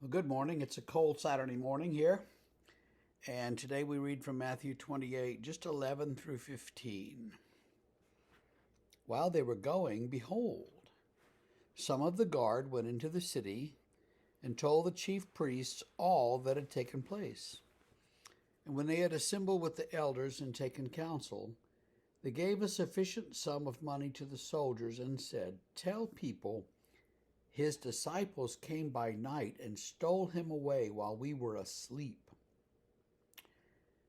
Well, good morning. It's a cold Saturday morning here, and today we read from Matthew 28, just 11 through 15. While they were going, behold, some of the guard went into the city and told the chief priests all that had taken place. And when they had assembled with the elders and taken counsel, they gave a sufficient sum of money to the soldiers and said, "Tell people, his disciples came by night and stole him away while we were asleep.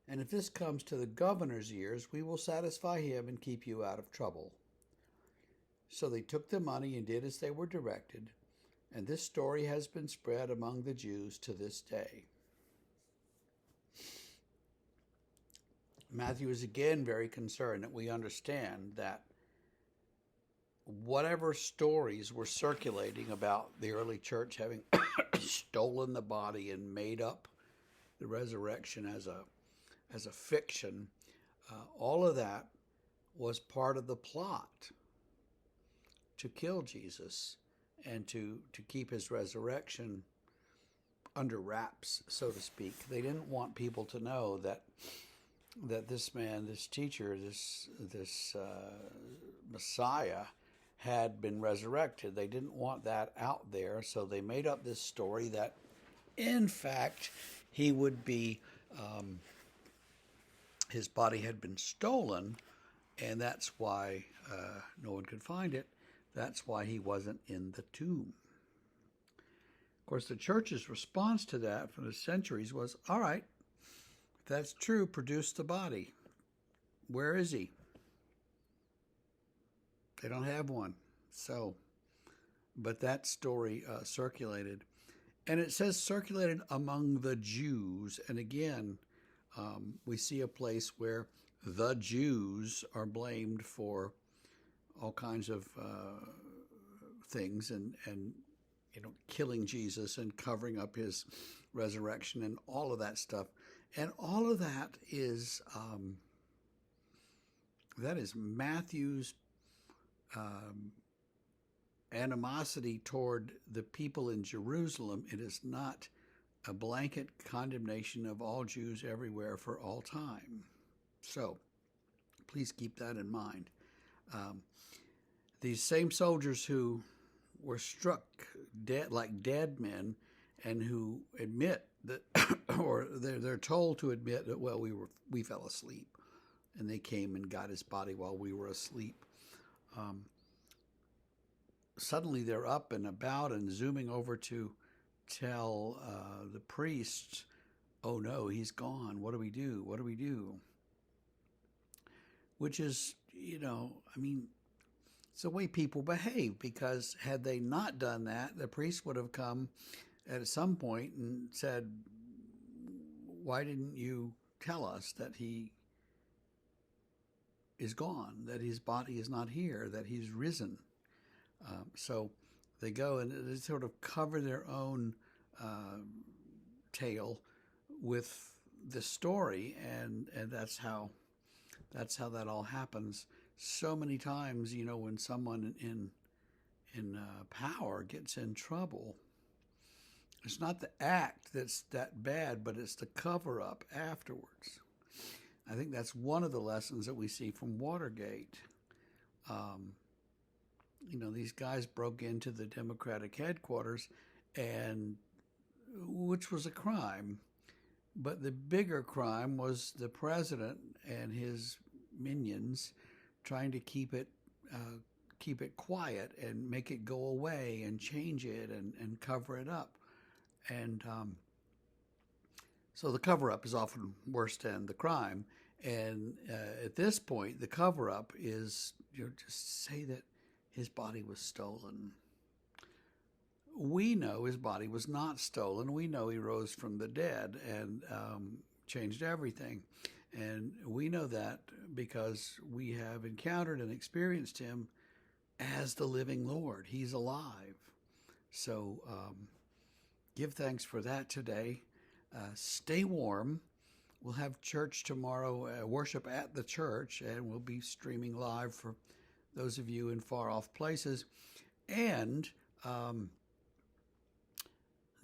And if this comes to the governor's ears, we will satisfy him and keep you out of trouble." So they took the money and did as they were directed, and this story has been spread among the Jews to this day. Matthew is again very concerned that we understand that whatever stories were circulating about the early church having stolen the body and made up the resurrection as a fiction, all of that was part of the plot to kill Jesus and to keep his resurrection under wraps, so to speak. They didn't want people to know that this man, this teacher, this Messiah had been resurrected. They didn't want that out there, so they made up this story that, in fact, he would be, his body had been stolen, and that's why no one could find it. That's why he wasn't in the tomb. Of course, the church's response to that for the centuries was, all right, if that's true, produce the body. Where is he? They don't have one. So, but that story circulated. And it says circulated among the Jews. And again, we see a place where the Jews are blamed for all kinds of things and killing Jesus and covering up his resurrection and all of that stuff. And all of that is Matthew's animosity toward the people in Jerusalem. It is not a blanket condemnation of all Jews everywhere for all time. So please keep that in mind. These same soldiers who were struck dead like dead men and who admit that, or they're told to admit that, well, we fell asleep, and they came and got his body while we were asleep. Suddenly they're up and about and zooming over to tell the priests, "Oh no, he's gone. What do we do? What do we do?" Which is, it's the way people behave, because had they not done that, the priest would have come at some point and said, "Why didn't you tell us that he is gone, that his body is not here, that he's risen?" So they go and they sort of cover their own tale with the story, and that's how that all happens. So many times, when someone in power gets in trouble, it's not the act that's that bad, but it's the cover up afterwards. I think that's one of the lessons that we see from Watergate. These guys broke into the Democratic headquarters, and which was a crime. But the bigger crime was the president and his minions trying to keep it quiet and make it go away and change it and cover it up. And so the cover-up is often worse than the crime. And at this point, the cover-up is just say that his body was stolen. We know his body was not stolen. We know he rose from the dead and changed everything. And we know that because we have encountered and experienced him as the living Lord. He's alive. So give thanks for that today. Stay warm. We'll have church tomorrow, worship at the church, and we'll be streaming live for those of you in far off places. And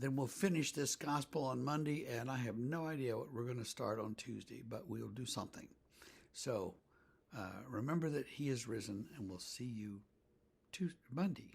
then we'll finish this gospel on Monday, and I have no idea what we're going to start on Tuesday, but we'll do something. So remember that he is risen, and we'll see you Monday.